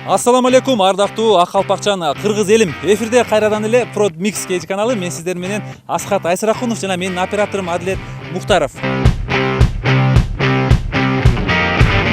Ассаламу алейкум, ардактуу ак калпакчан кыргыз элим. Эфирде кайрадан эле Prod Mix KG каналы. Мен сиздер менен Асхат Айсыракунов жана менин операторум Адилет Мухтаров.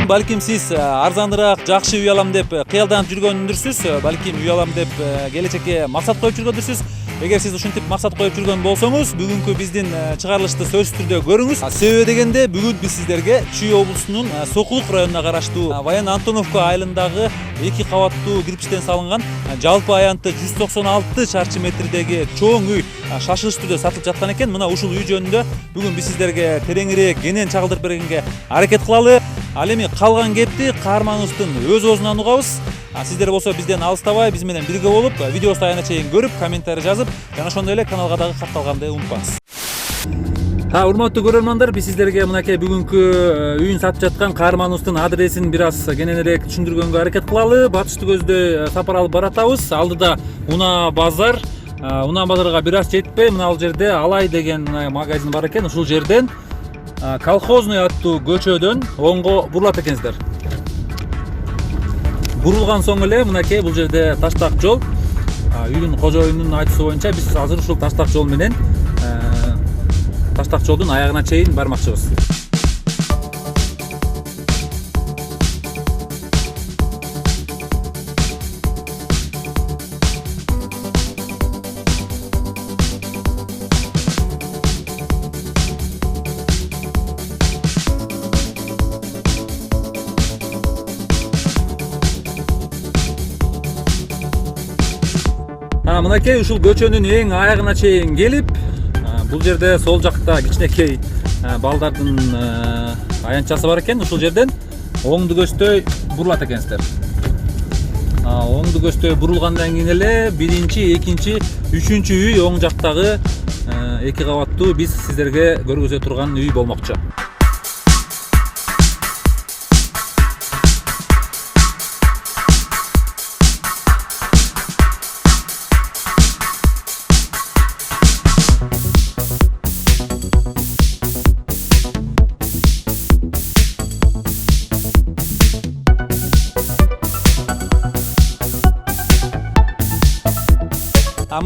Балким сиз арзаныраак, жакшы үй алам деп кыялданып жүргөндүрсүз. Балким үй алам деп келечекке максат коюп жүргөндүрсүз. Эгер сиз ушинтип максат коюп жүргөн болсоңуз, бүгүнкү биздин чыгарылышты сөзсүз түрдө көрүңүз. Себеби дегенде бүгүн биз сиздерге Чүй облусунун Сокулук районуна караштуу Баян Антоновка айылындагы 2 кабаттуу кирпичтен салынган жалпы аянты 196 чарчы метрдеги чоң үй шашылыш түрдө сатылып жаткан экен. Мына ушул үй жөнүндө бүгүн биз сиздерге тереңирээк кенен чагылдырып бергенге аракет кылалы. Ал эми калган кепти каарманыбыздын өз оозунан угабыз. Сиздер болсо бизден алыстабай, биз менен бирге болуп, видеобузду аягына чейин көрүп, комментарий жазып, жана ошондой эле каналга дагы катталганды унутпаңыз. Урматтуу көрөрмандар, биз сиздерге мынакей бүгүнкү үйүн сатып жаткан каарманыбыздын адресин бир аз кененирээк түшүндүргөнгө аракет кылалы. Батышты көздөй сапар алып баратабыз. Алдыда Унаа базар. Унаа базарга бир аз жетпей, мына бул жерде Алай деген магазин бар экен. Ушул жерден Колхозный аттуу көчөдөн оңго бурулат экенсиздер. Бурулган соң эле мынакей бул жерде таштак жол. Үйдүн кожоюнунун айтуусу боюнча биз азыр ушул таштак жол менен таштак жолдун аягына чейин бармакчыбыз. Мынакей ушул көчөнүн эң аягына чейин келип, бул жерде сол жакта кичинекей балдардын аянтчасы бар экен. Ушул жерден оңду көздөй бурулат экенсиздер. Оңду көздөй бурулгандан кийин эле биринчи, экинчи, үчүнчү үй оң жактагы 2 кабаттуу биз сиздерге көргөзө турган үй болмокчу.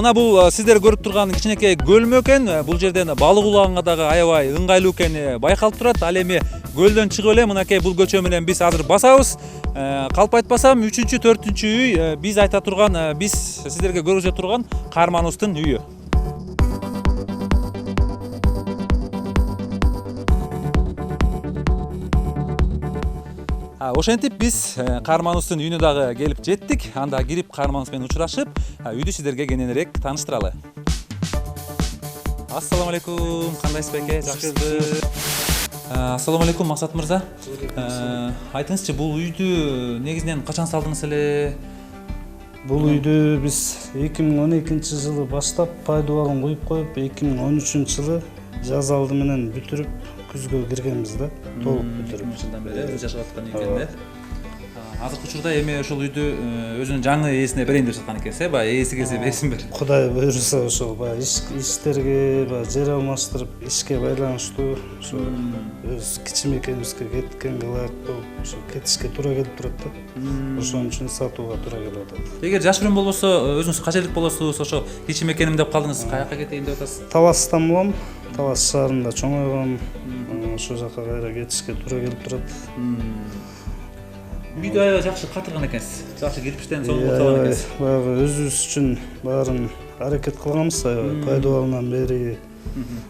Мына бул сиздер көрүп турган кичинекей көлмө экен. Бул жерден балык улаганга дагы аябай ыңгайлуу экени байкалып турат. Ал эми көлдөн чыгып эле мынакей бул көчө менен биз азыр басабыз. Калп айтпасам 3-чү, 4-чү үй биз айта турган, биз сиздерге көргөзө турган каарманыбыздын үйү. Ошентип биз каарманыбыздын үйүнө дагы келип жеттик. Анда кирип каарманыбыз менен учурашып, үйдү сиздерге кененирээк тааныштыралы. Ассаламу алейкум, кандайсыз беке? Жакшысызбы? Ассаламу алейкум Максат мырза. Айтыңызчы, бул үйдү негизинен качан салдыңыз эле? Бул үйдү биз 2012-жылы баштап пайдубалын куюп коюп, 2013-жылы жаз алды менен бүтүрүп, күзгө киргенбиз да, толук бүтүрүп. Жылдан бери өзү жашап аткан экен да. Азыркы учурда эми ошол үйдү өзүнүн жаңы ээсине берейин деп жаткан экенсиз, баягы ээси келсе берсин бер. Кудай буйруса ошол баягы иштерге, баягы жер алмаштырып, ишке байланыштуу ошо өз кичимекенибизге кеткенге ылайык болуп, ошо кетишке туура келип турат да. Ошон үчүн сатууга туура келип атат. Эгер жашыруун болбосо, өзүңүз качелик болосуз, ошо кичимекеним деп калдыңыз, каяка кетейин деп атасыз? Таластан болом, Талас шаарында чоңойгом, ошол жака кайра кетишке туура келип турат. Үйдү аябай жакшы катырган экенсиз. Жакшы кирпичтен соңго салган экенсиз. Баягы өзүбүз үчүн баарын аракет кылганбыз, аябай пайдубалынан бери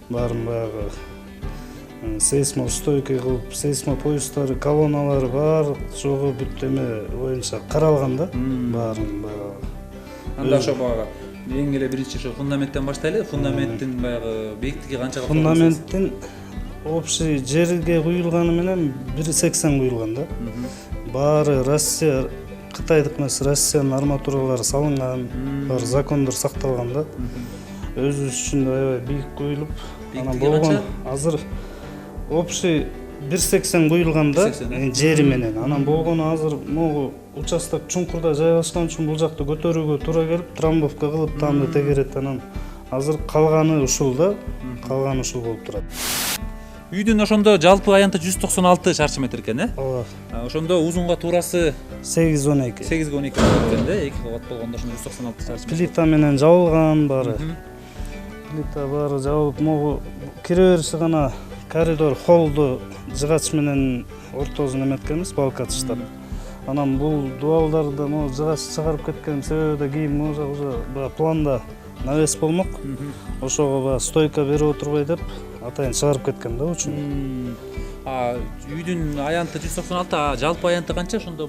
баарын баягы сейсмостойкий кылып, сейсмопоюздтары, колонналары бар, жогу бүт эме боюнча каралган да, баарын баягы. Анда ошо баягы эң эле биринчи ошо фундаменттен баштайлы. Фундаменттин баягы бийиктиги канчага? Фундаменттин общий жерге куюлганы менен 1,80 куюлган да. Баары Россия, Кытайдык эмес, Россиянын арматуралары салынган, баары закондор сакталган да. Өзүбүз үчүн аябай бийик куюлуп, анан болгон азыр общий 1,80 куюлган да, жери менен. Анан болгону азыр могу участок чуңкурда жайгашкан үчүн бул жакты көтөрүүгө туура келип, трамбовка кылып таанды тегерет. Анан азыр калганы ушул да, калганы ушул болуп турат. Үйдүн ошондо жалпы аянты 196 шарчы метр экен, ооба. Ошондо узунга туурасы 8-12. 8-12 экен да, 2 кабат болгондо ошондо 196 шарчы метр. Плита менен жабылган баары. Плита баары жабылып, могу кире бериши гана коридор холду жыгач менен ортосун эметкенбиз, балка тыштап. Анан бул дубалдарды могу жыгач чыгарып кеткен себеби да кийин уже планда навес болмок. Ошого стойка берип отурбай деп атайын чыгарып кеткен да учун. Үйдүн аянты 196, жалпы аянты канча ошондо?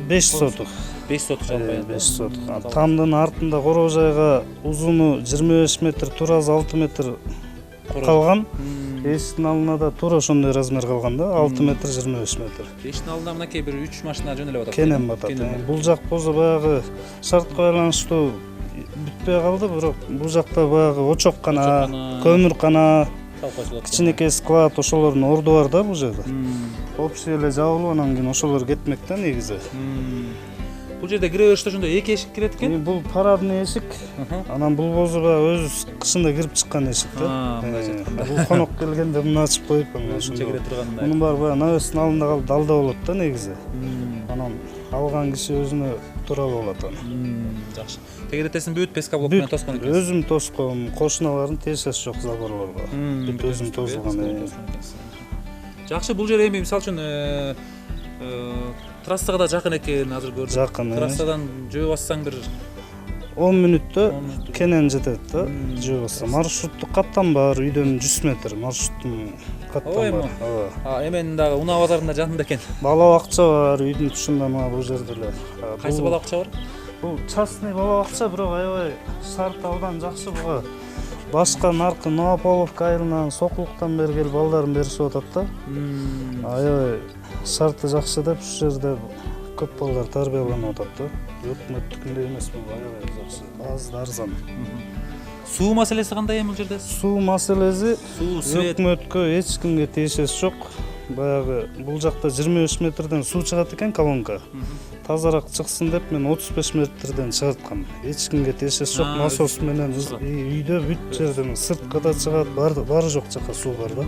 5 сотук. 5 сотук жалпы аянты. 5 сотук. Тамдын артында короо жайга узуну 25 метр, туразы 6 метр калган. Эшиктин алдына да туура ошондой размер калган да, 6 метр 25 метр. Эшиктин алдына мынакей бир 3 машина жөнөлүп атат. Кенен батат. Бул жак болсо баягы шартка байланыштуу бүтпөй калды, бирок бул жакта баягы очок кана, көмүр кана, кичинекей склад ошолордун орду бар да бул жерде. Общий эле жабылып, анан кийин ошолор кетмек да негизи. Бул жерде кире бериште ошондо 2 эшик кирет экен. Бул парадный эшик. Анан бул болсо өзү кышында кирип чыккан эшик да. Бул конок келгенде муну ачып коюп ошондо кире тургандай. Мунун баары баягы навестин алдында калып далда болот да негизи. Анан алган киши өзүнө тууралуу болот анан. Жакшы. Тегеретесин бүт песка блок менен тоскон экенсиз. Өзүм тоском, кошуналардын тиешеси жок заборлорго. Бүт өзүм тозулган. Жакшы, бул жер эми мисалы үчүн трассага да жакын экен, азыр көрдүм. Жакын. Трассадан жөө бассаң бир 10 мүнөттө кенен жетет да. Жөө басса маршруттук каттам бар, үйдөн 100 метр маршруттун каттам бар. Ооба. Эмен дагы Унаа базарында жанында экен. Бала бакча бар, үйдүн тушунда мына бул жерде эле. Кайсы бала бакча бар? Бул частный бала бакча, бирок аябай шарт абдан жакшы буга. Башка наркы Новополовка айылынан Сокулуктан бери келип балдарын беришип атат да. Аябай шарты жакшы деп ушу жерде көп балдар тарбияланып атат да. Өкмөттүкүндөй эмес, бул аябай жакшы, аз да арзан. Суу маселеси кандай эми бул жерде? Суу маселеси свет өкмөткө эч кимге тиешеси жок. Баягы бул жакта 25 метрден суу чыгат экен колонка. Тазараак чыксын деп мен 35 метрден чыгарткам. Эч кимге тиешеси жок, насос менен үйдө бүт жерден сырткада чыгат, баары жок жака суу бар да.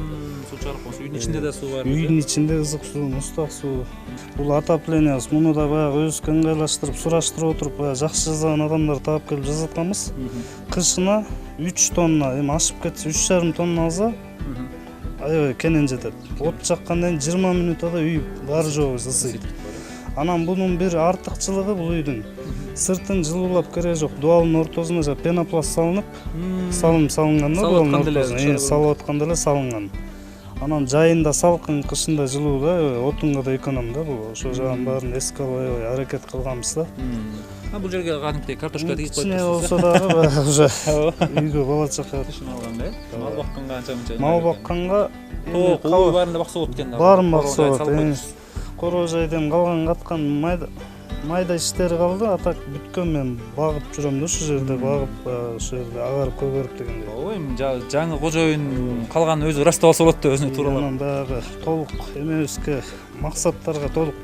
Суу чыгарып койсо, үйдүн ичинде да суу бар. Үйдүн ичинде ызык суу, мустак суу. Бул отопление, муну да баягы өзүбүзгө ыңгайлаштырып, сураштырып отуруп, баягы жакшы жазган адамдар таап келип жасатканбыз. Кышына 3 тонна, эми ашып кетсе 3,5 тонна алса, аябай кенен жетет. От жаккандан 20 мүнөттө да үй баары жогу ысыйт. Анан бунун бир артыкчылыгы бул үйдүн сыртын жылуулап кереги жок. Дуалдын ортосуна жа пенопласт салынып, салынган да, дуалдын ортосуна. Салып атканда эле салынган. Анан жайында салкын, кышында жылуу да, отунга да эконом да бул. Ошо жагын баарын эске алып аракет кылганбыз да. Бул жерге кадимкидей картошка тигип койдук. Кичине болсо дагы уже үйгө бала чака түшүн алган да. Мал бакканга анча-мынча. Мал бакканга коо баарында бакса болот экен да. Баарын бакса болот. Короо жайдан калган каткан майда иштери калды, атак бүткөн мен багып жүрөм да, ушу жерде багып, ошол жерде агарып көгөрүп дегендей. Ооба, эми жаңы кожоюн калган өзү ырастабалса болот да, өзүнө тууралап. Анан баягы толук эмебизге, максаттарга толук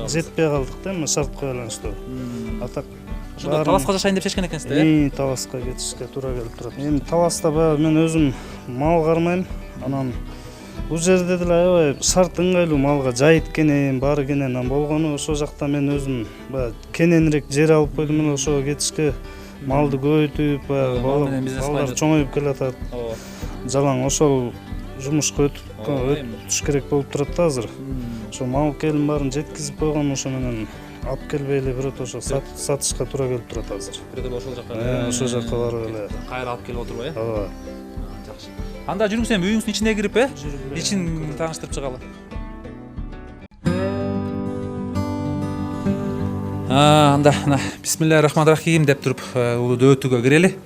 жетпей калдык да, эми шартка байланыштуу. Атак ошондо таласка жашайын деп чечкен экенсиз да? Таласка кетишке туура келип турат. Эми таласта баягы мен өзүм мал кармайм. Анан бул жерде деле аябай шарт ыңгайлуу, малга жайыт кенен, баары кенен болгону, ошол жакта мен өзүм баягы кененирээк жер алып койдум эле, ошого кетишке малды көбөйтүп, балдар чоңоюп келатат. Жалаң ошол жумушка өтүш керек болуп турат да азыр. Ошо мал келин баарын жеткизип койгон, ошо менен алып келбей эле бирөт ошо сатышка туура келип турат азыр. Бирөт ошол жака. Ошол жака барып эле кайра алып келип отурбай, э? Ооба. Жакшы. Анда жүрүңүз, эми үйүңүздүн ичине кирип, ичин тааныштырып чыгалы. Анда бисмиллахир-рахманир-рахим деп туруп улуу дөтүгө кирели.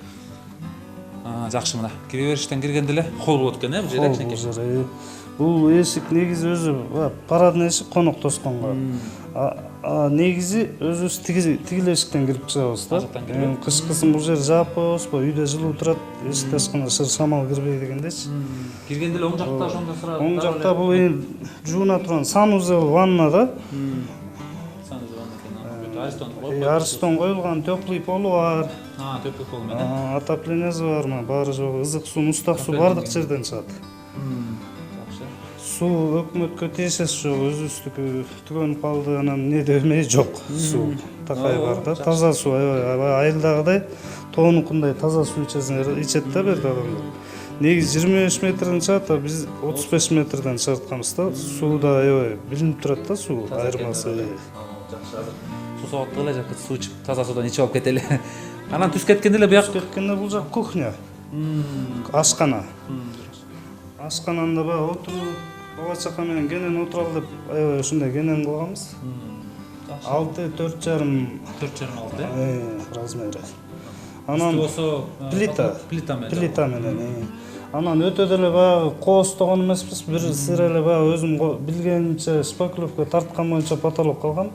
Жакшы, мына кире бериштен киргенде эле холл болот экен, бул жерде кичинекей. Бул эшик негизи өзү парадный эшик, конок тосконго. Негизи өзүбүз тигил эшиктен кирип чыгабыз да. Кышкысын бул жер жаап коебузбу, үйдө жылуу турат, эшикти ачканда шамал кирбей дегендечи. Киргенде эле оң жакта ошондо сыра. Оң жакта бул жууна турган санузел ванна да. Санузел ванна экен. Арстон коюлган, теплый полу бар. Теплый пол менен. Отоплениясы бар, баары жогу, ызык суу, мустак суу бардык жерден чыгат. суу өкмөткө тиешеси жок, өзүбүздүкү түгөнүп калды, анан эмне демей жок. Суу такай бар да, таза суу, аябай айылдагыдай тоонукундай таза суу ичет да берде адамдар. Негизи 25 метрден чыгат, а биз 35 метрден чыгартканбыз да. Суу да аябай билинип турат да, суу айырмасы. Жакшы, азыр суу сабатты эле жакты суу ичип, таза суудан ичип алып кетели. Анан түз кеткенде эле буяк Кеткенде бул жак кухня. Ашкана. Ашкананда баягы отуруп, бала чака менен кенен отуралы деп аябай ушундай кенен кылганбыз. 4,5 алды. Размери. Анан плита менен. Анан өтө деле баягы коостогон эмеспиз, бир сыр эле баягы өзүм билгенче шпаклевка тарткан боюнча потолок калган.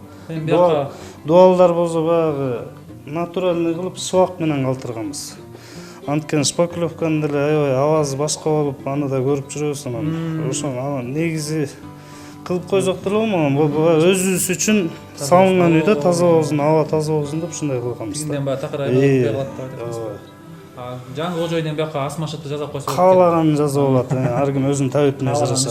Дуалдар болсо баягы натуральный кылып свак менен калтырганбыз. Анткени шпаклевканын деле аябай абазы башка болуп, аны да көрүп жүрөбүз. Анан ошону негизи кылып койсок деле болмогон. Бул өзүбүз үчүн салынган үйдө таза болсун, аба таза болсун деп ушундай кылганбыз. Тигинден баягы такыр айналып калат деп. Жаңы кожойден бияка асмашытты жасап койсо каалаганын жазып алат. Ар ким өзүнүн табитине жараша.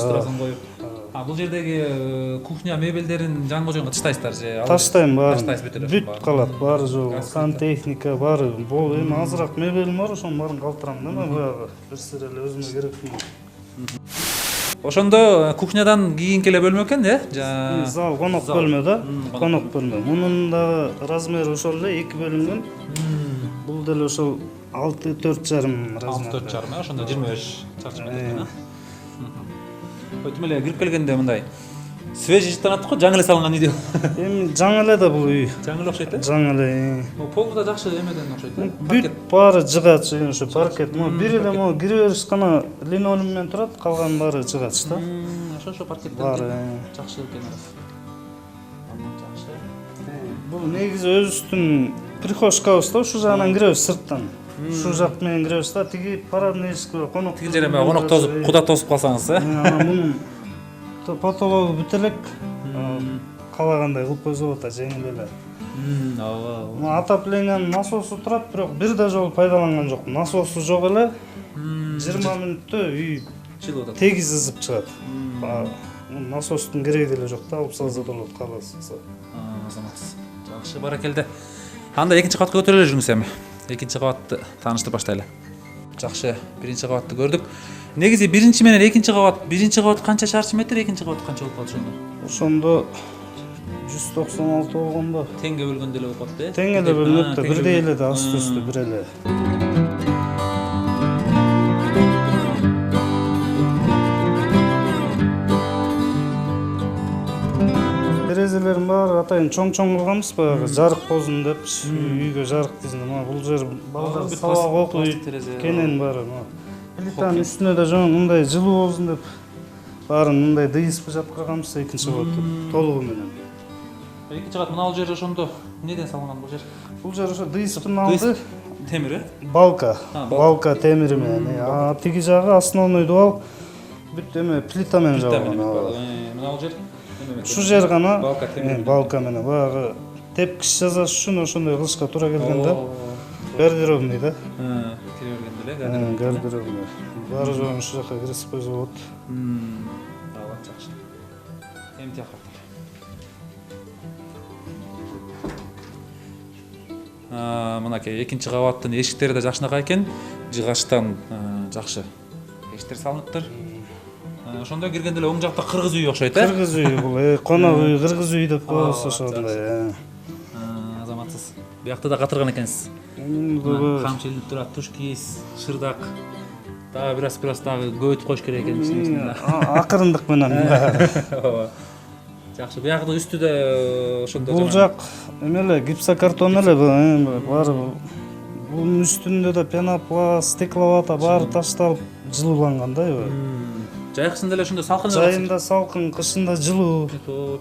Бул жердеги кухня мебелдерин жаңы кожойго таштайсыздар же? Таштайм баарын. Таштайсыз бүт калат, баары жок. Сантехника баары. Бул эми азыраак мебелим бар, ошонун баарын калтырам да мен баягы. Бир сыр эле өзүмө керектүү. Ошондо кухнядан кийинки эле бөлмө экен, Зал, конок бөлмө да. Конок бөлмө. Мунун да размери ошол эле 2 бөлүнгөн. Бул деле ошол 6,4,5 размер. 6,4,5, ошондо 25 чарчы метр. Өтүм эле кирип келгенде мындай свежий жыттанат го, жаңы эле салынган үй деп. Эми жаңы эле да бул үй. Жаңы эле окшойт, Жаңы эле. Полу да жакшы эмеден окшойт, Бүт баары жыгач, ошо паркет. Бир эле кире бериш гана линолеум менен турат, калган баары жыгач да. Ошо паркеттен Баары жакшы экен. Жакшы. Бул негизи өзүбүздүн прихожкабыз да, ушу жагынан киребиз сырттан. Ушу жак менен киребиз да, тиги парадный эшикке конок. Тиги жерден баягы конок тосуп, куда тосуп калсаңыз, Анан мунун потологу бүт элек. Калагандай кылып койсо болот, жеңил эле. Ооба. Отоплениянын насосу турат, бирок бир да жолу пайдаланган жок. Насосу жок эле. 20 мүнөттө үй жылып тегиз ызып чыгат. Насостун кереги деле жок да, алып салса болот, кааласа. Азаматсыз. Жакшы, баракелде. Анда экинчи кабатка көтөрүлө жүрүңүз эми. Экинчи кабатты тааныштырып баштайлы. Жакшы, биринчи кабатты көрдүк. Негизи биринчи менен экинчи кабат канча шарчы метр, экинчи кабат канча болуп калды ошондо? Ошондо 196 болгондо. Теңге бөлгөндө эле болуп калды, Тең эле бөлүнөт да, бирдей эле да, асты үстү бир эле. Терезелерин баары атайын чоң-чоң кылганбыз, баягы жарык болсун деп, үйгө жарык дизин. Бул жер балдар сабак окуйт, кенен баары. Плитанын үстүнө да жоң мындай жылуу болсун деп баарын мындай дыйыспы жапкырганбыз экинчи кабатты толугу менен. Экинчи кабат мына жер ошондо эмнеден салынган бул жер? Бул жер ошо дыйыспын алды. Темир, Балка темири менен. Тиги жагы основной дуал бүт эме плита менен жабылган. Мына жер Ушу жер гана балка менен баягы тепкич жасаш үчүн ошондой кылышка туура келген да. Гардеробный да. Кире бергенде эле гардеробный. Баары жоң ушу жака киргизип койсо болот. Ооба, жакшы. Эми тияка. Мынакей экинчи кабаттын эшиктери да жакшынакай экен. Жыгачтан жакшы эшиктер салыныптыр. Ошондо киргенде эле оң жакта кыргыз үйү окшойт, Кыргыз үйү бул, конок үй, кыргыз үй деп коебуз ошондой. Азаматсыз. Биякта да катырган экенсиз. Камчы илинип турат, туш кийиз, шырдак. Дагы бир аз дагы көбөйтүп коюш керек экен ичинде. Акырындык менен. Ооба. Жакшы, биягы үстү да ошондо. Бул жак эмеле гипсокартон эле баары. Бунун үстүндө да пенопласт, стекловата баары ташталып жылууланган да. Жайкысында эле ошондо салкын. Жайында салкын, кышында жылуу.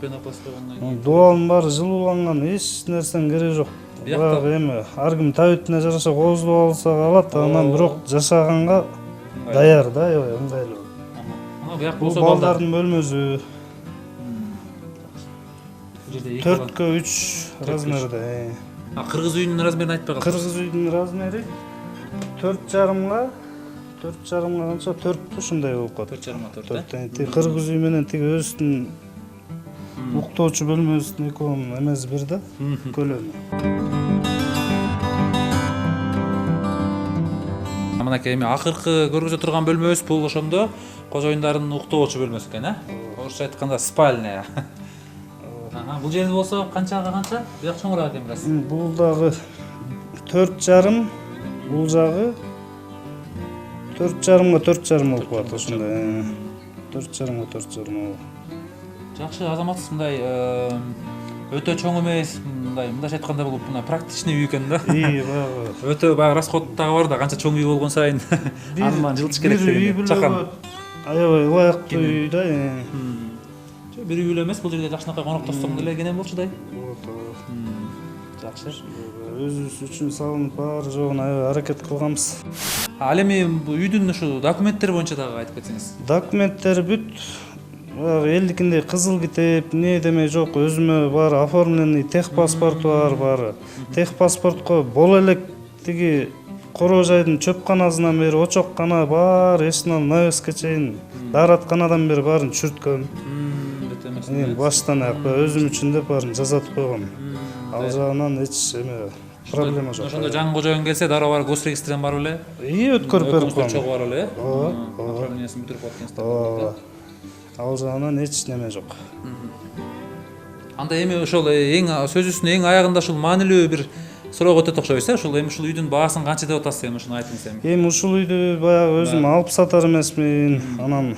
Пенопласт болгондон кийин. Дуалдын баары жылууланган, эч нерсенин кереги жок. Баягы эми ар ким табитине жараша кооздуп алса алат, анан бирок жашаганга даяр да, ыңгайлуу. Бияк Бул болсо балдардын бөлмөсү. Бул жерде 4,3 размерде. Кыргыз үйүнүн размерин айтпай калдым. Кыргыз үйдүн размери 4,5 га 4,5 канча 4 ушундай болуп калат. 4,5 4 Тиги кыргыз үй менен тиги өзүнүн уктоочу бөлмөсүнүн экөөнүн эмеси бир да, көлөмү. Мынакей эми акыркы көргөзө турган бөлмөбүз бул ошондо кожоюндардын уктоочу бөлмөсү экен, орусча айтканда спальня. Бул жерде болсо канчага канча? Бияк чоңураак экен бираз. Бул дагы 4,5, бул жагы 4,5 4,5 болуп калат ошондой. 4,5 4,5. Жакшы, азаматсыз, мындай өтө чоң эмес, мындайча айтканда бул мына практичный үй экен да. Баягы. Өтө баягы расход дагы бар да, канча чоң үй болгон сайын андынан жылытыш керек деген. Чакан. Аябай ылайыктуу үй да. Бир үй эле эмес, бул жерде жакшынакай коноктоссоң деле кенен болчудай. Жакшы. Өзүбүз үчүн салынып баары жогун аябай аракет кылганбыз. Ал эми бул үйдүн ушу документтери боюнча дагы айтып кетсеңиз. Документтери бүт элдикиндей кызыл китеп, эмне демей жок, өзүмө баары оформленный техпаспорту бар баары. Техпаспортко боло элек тиги короо жайдын чөпканасынан бери очоккана баары эшинен навеске чейин дааратканадан бери баарын чүрткөм. Эми баштан аяк өзүм үчүн деп баарын жазатып койгом. Ал жагынан эч эме проблема жок. Ошондо жаңы кожоюн келсе дароо бар госрегистрден барып эле. Өткөрүп берип коем. Чогуу барып эле. Ооба. Оформлениясын бүтүрүп аткансыздар. Ал жагынан эч неме жок. Анда эми ошол эң сөзүбүздүн эң аягында ушул маанилүү бир суроого өтөт окшойбуз, ушул эми ушул үйдүн баасын канча деп атасыз, эми ушуну айтыңыз эми. Эми ушул үйдү баягы өзүм алып сатар эмесмин, анан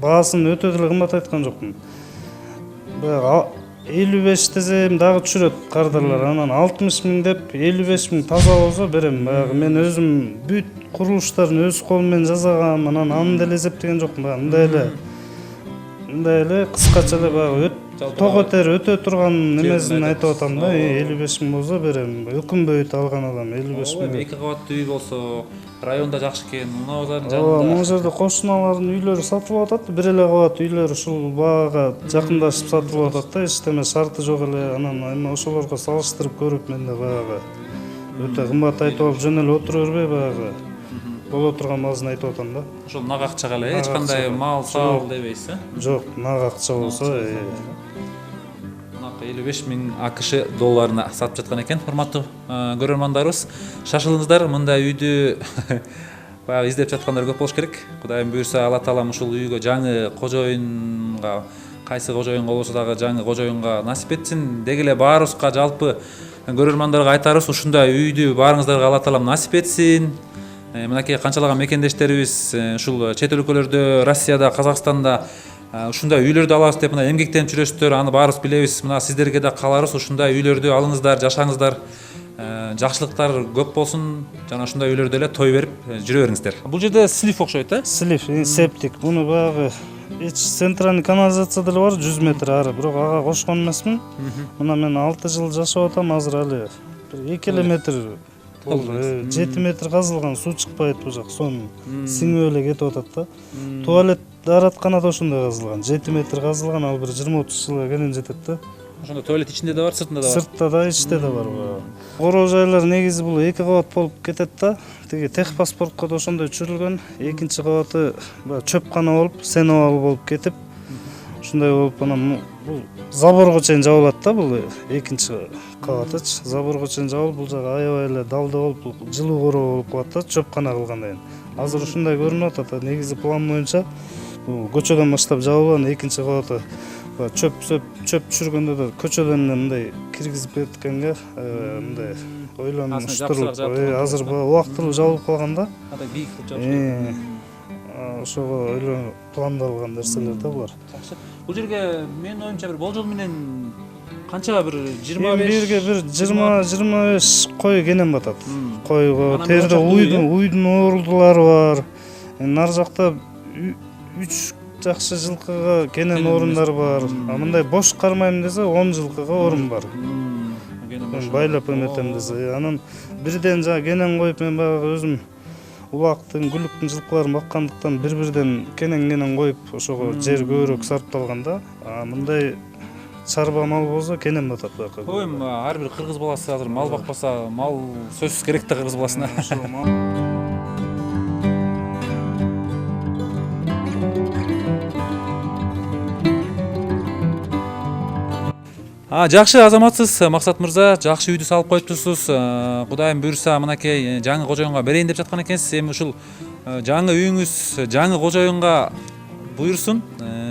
баасын өтө деле кымбат айткан жокмун. Баягы 55 десем дагы түшүрөт кардарлар, анан 60 миң деп 55 миң таза болсо берем. Баягы мен өзүм бүт курулуштарын өз колум менен жасагам, анан аны деле эсептеген жокмун. Мындай эле кыскача эле баягы тоо көтөр өтө турган немесин айтып атам да. 55 миң болсо берем. Өкүнбөйт алган адам 55 миң. Эки кабаттуу үй болсо, районда жакшы экен, мына базардын жанында. жанында. Могу жерде кошуналардын үйлөрү сатылып атат, бир эле кабат үйлөр ушул баага жакындашып сатылып атат да, эчтеме шарты жок эле. Анан эми ошолорго салыштырып көрүп менде баягы өтө кымбат айтып алып жөн эле отура бербей баягы боло турган базын айтып атам да. Ошол нак акчага эле эч кандай мал саал дебейсиз, Жок, нак акча болсо 55 миң АКШ долларына сатып жаткан экен. Урматтуу көрөрмандарыбыз, шашылыңыздар, мындай үйдү баягы издеп жаткандар көп болуш керек. Кудайым буйрса, Алла таалам ушул үйгө жаңы кожоюнга, кайсы кожоюнга болсо дагы жаңы кожоюнга насип этсин. Деги эле баарыбызга жалпы көрөрмандарга айтарыбыз, ушундай үйдү баарыңыздарга Алла таалам насип этсин. Мынакей канчалаган мекендештерибиз ушул чет өлкөлөрдө, Россияда, Казакстанда ушундай үйлөрдү алабыз деп мына эмгектенип жүрөсүздөр, аны баарыбыз билебиз. Мына сиздерге да кааларыбыз, ушундай үйлөрдү алыңыздар, жашаңыздар, жакшылыктар көп болсун, жана ушундай үйлөрдө эле той берип жүрө бериңиздер. Бул жерде слив окшойт, Слив, септик. Буну баягы эч центральный канализация деле бар, 100 метр ары, бирок ага кошкон эмесмин. Мына мен 6 жыл жашап атам, азыр али 2 метр болду. 7 метр казылган, суу чыкпайт бул жак, сонун сиңип эле кетип атат да. Туалет даараткана да ошондой казылган, 7 метр казылган, ал бир 20-30 жылга кенен жетет да. Ошондо туалет ичинде да бар, сыртында да бар. Сыртта да, ичте да бар. Короо жайлар негизи бул 2 кабат болуп кетет да. Тиги техпаспортко да ошондой чүрүлгөн. Экинчи кабаты чөпкана болуп, сеновал болуп кетип, ушундай болуп анан бул заборго чейин жабылат да, бул экинчи кабатыч. Заборго чейин жабылып, бул жагы аябай эле далда болуп, жылуу короо болуп калат да, чөпкана кылгандан кийин. Азыр ушундай көрүнүп атат. Негизи план боюнча бул көчөдөн баштап жабылган, экинчи кабаты чөп түшүргөндө да көчөдөн мындай киргизип кеткенге мындай ойлонуштуруп, азыр убактылуу жабылып калган да. Андай бийик кылып жабыш. Ошого ойлонуп пландалган нерселер да булар. Жакшы. Бул жерге менин оюмча бир болжол менен канча бир 25 бирге бир 20-25 кой кенен батат. Койго терде уйдун орулдулары бар. Нары жакта 3 жакшы жылкыга кенен орундар бар. Мындай бош кармайм десе 10 жылкыга орун бар. Байлап эметем десе, анан бирден жа кенен коюп мен баягы өзүм улактын, гүлүктүн жылкыларын баккандыктан бир-бирден кенен коюп ошого жер көбүрөөк сарпталган да. Мындай чарба мал болсо кенен батат байка. Коем ар бир кыргыз баласы азыр мал бакпаса, мал сөзсүз керек да кыргыз баласына. Жакшы азаматсыз Максат мырза, жакшы үйдү салып коюптурсуз. Кудайым буйрса мынакей жаңы кожоюнга берейин деп жаткан экенсиз. Эми ушул жаңы үйүңүз жаңы кожоюнга буйрсун.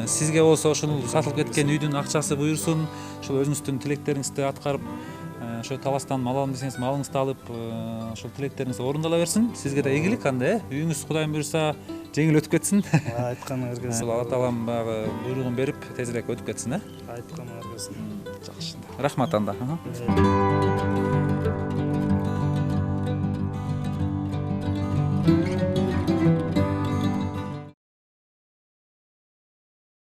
Сизге болсо ушул сатылып кеткен үйдүн акчасы буйрсун. Ушул өзүңүздүн тилектериңизди аткарып, ошо таластан мал алам десеңиз малыңызды алып, ошол тилектериңиз орундала берсин. Сизге да ийгилик анда, үйүңүз кудайым буйрса жеңил өтүп кетсин. Айтканыңыз келсин. Алла таалам баягы буйругун берип тезирээк өтүп кетсин, Айтканыңыз келсин. Жакшы. Рахмат анда.